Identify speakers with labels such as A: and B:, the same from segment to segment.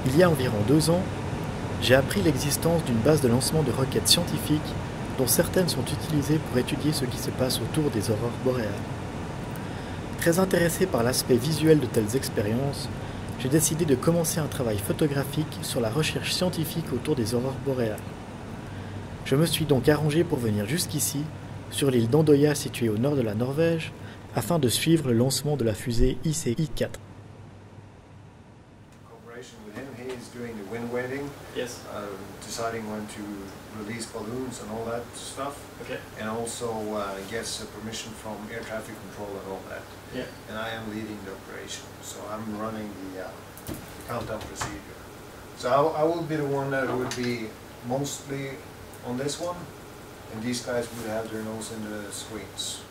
A: Il y a environ 2 ans, j'ai appris l'existence d'une base de lancement de roquettes scientifiques dont certaines sont utilisées pour étudier ce qui se passe autour des aurores boréales. Très intéressé par l'aspect visuel de telles expériences, j'ai décidé de commencer un travail photographique sur la recherche scientifique autour des aurores boréales. Je me suis donc arrangé pour venir jusqu'ici, sur l'île d'Andoya située au nord de la Norvège, afin de suivre le lancement de la fusée ICI-4.
B: Yes.
C: Deciding when to release balloons and all that stuff.
B: Okay.
C: And also gets permission from air traffic control and all that.
B: Yeah.
C: And I am leading the operation, so I'm running the countdown procedure. So I will be the one that would be mostly on this one, and these guys would have their nose in the screens.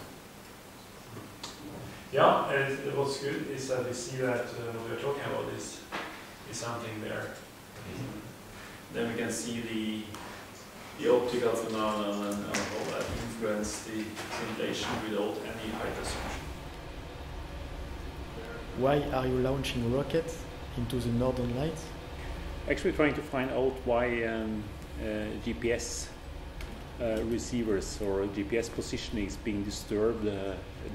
B: Yeah, and what's good is that we see that what we're talking about is something there. Then we can see the optical phenomenon and how that influence the simulation without any height assumption.
A: Why are you launching rockets into the Northern Lights?
D: Actually trying to find out why GPS receivers or GPS positioning is being disturbed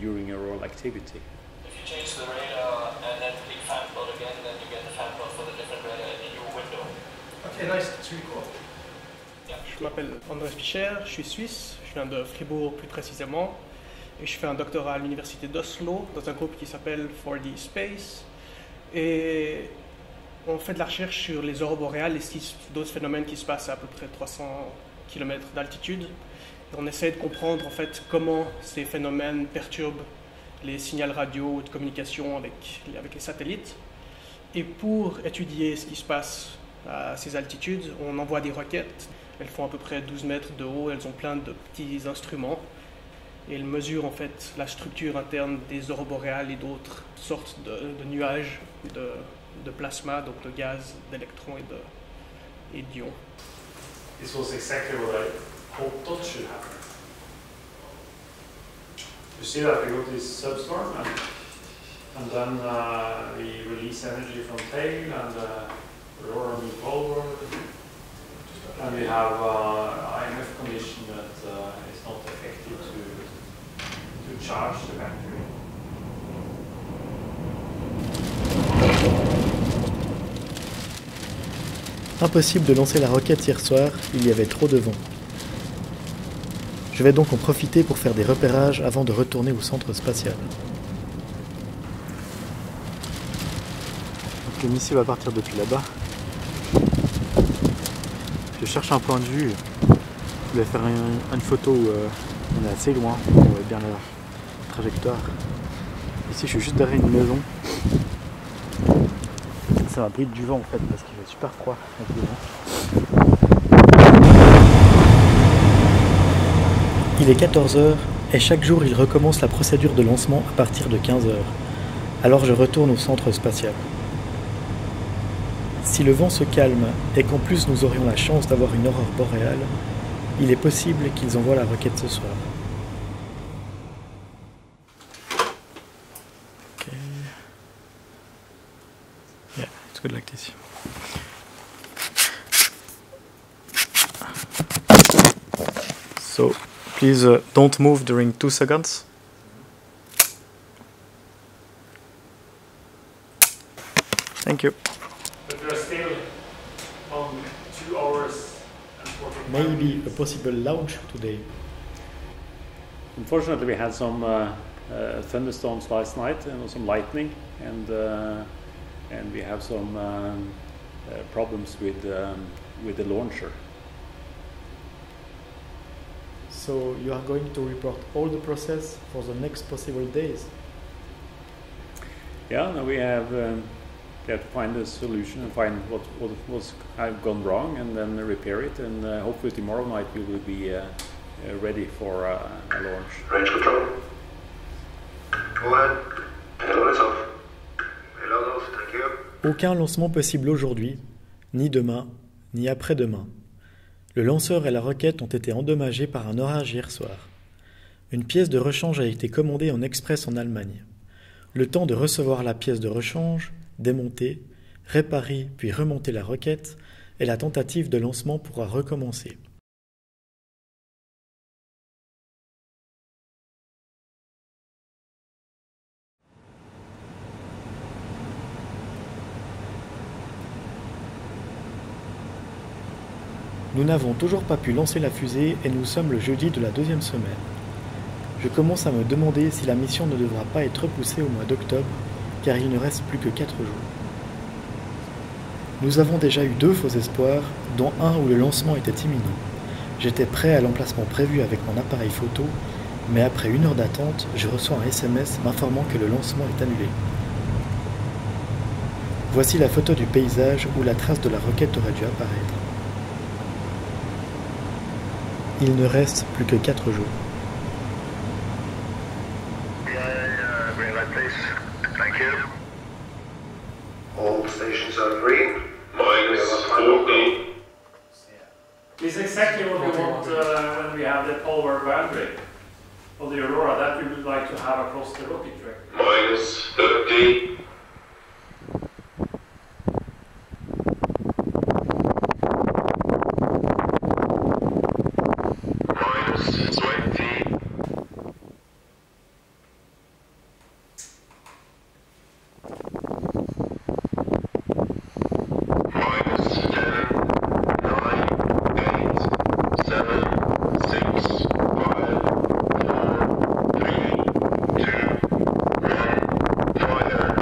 D: during auroral activity.
E: If you change the radar and then click fan plot again, then you get the fan plot for the different radar in your window.
F: Okay, nice. That's really cool.
E: Yeah.
F: Je m'appelle Andrés Fischer, je suis suisse, je viens de Fribourg plus précisément, et je fais un doctorat à l'université d'Oslo dans un groupe qui s'appelle 4D Space, et on fait de la recherche sur les aurores boréales et d'autres phénomènes qui se passent à peu près 300 km d'altitude. Et on essaie de comprendre en fait comment ces phénomènes perturbent les signaux radio de communication avec les satellites. Et pour étudier ce qui se passe à ces altitudes, on envoie des roquettes. Elles font à peu près 12 mètres de haut, elles ont plein de petits instruments. Et elles mesurent en fait la structure interne des aurores boréales et d'autres sortes de nuages de plasma, donc de gaz, d'électrons et d'ions.
B: This was exactly what I hoped should happen. You see that we got this substorm and then we release energy from tail and aurora move forward, and we have IMF condition that is not effective to charge the battery.
A: Impossible de lancer la roquette hier soir, il y avait trop de vent. Je vais donc en profiter pour faire des repérages avant de retourner au centre spatial. Donc le missile va partir depuis là-bas. Je cherche un point de vue. Je voulais faire une photo où on est assez loin, on voit bien la trajectoire. Ici je suis juste derrière une maison. Ça m'abrite du vent en fait parce qu'il fait super froid avec le vent. Il est 14 h et chaque jour il recommence la procédure de lancement à partir de 15 h. Alors je retourne au centre spatial. Si le vent se calme et qu'en plus nous aurions la chance d'avoir une aurore boréale, il est possible qu'ils envoient la roquette ce soir. Okay. Yeah, it's good like this. So, please don't move during 2 seconds. Thank you.
B: But we are still on 2 hours and 45
A: Maybe a
B: minutes.
A: possible launch today.
D: Unfortunately, we had some thunderstorms last night and some lightning, and we have some problems with the launcher.
A: So you are going to report all the process for the next possible days.
D: Yeah, now we have to find a solution and find what was have gone wrong, and then repair it. And hopefully tomorrow night we will be ready for a launch.
G: Range control. Go ahead. Hello, is off. Hello, thank you.
A: Aucun lancement possible aujourd'hui, ni demain, ni après-demain. Le lanceur et la roquette ont été endommagés par un orage hier soir. Une pièce de rechange a été commandée en express en Allemagne. Le temps de recevoir la pièce de rechange, démontée, réparer puis remonter la roquette et la tentative de lancement pourra recommencer. Nous n'avons toujours pas pu lancer la fusée et nous sommes le jeudi de la 2e semaine. Je commence à me demander si la mission ne devra pas être repoussée au mois d'octobre, car il ne reste plus que 4 jours. Nous avons déjà eu 2 faux espoirs, dont un où le lancement était imminent. J'étais prêt à l'emplacement prévu avec mon appareil photo, mais après 1 heure d'attente, je reçois un SMS m'informant que le lancement est annulé. Voici la photo du paysage où la trace de la roquette aurait dû apparaître. Il ne reste plus que 4 jours.
G: All stations are green.
E: Minus 40.
B: It's exactly what we want when we have the polar boundary of the Aurora that we would like to have across the rocket track.
E: Minus 30. Minus 20. Minus 10, 9, 8, 7, 6, 5, 4, 3, 2, 1, fire.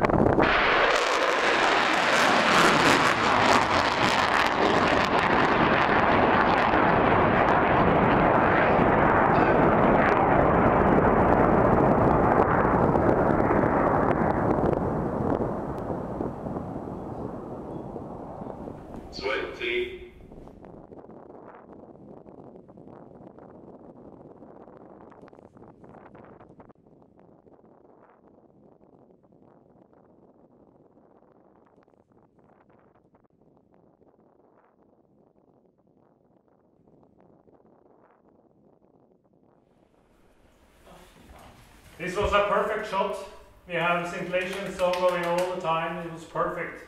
B: This was a perfect shot. We have scintillation zone going all the time. It was perfect.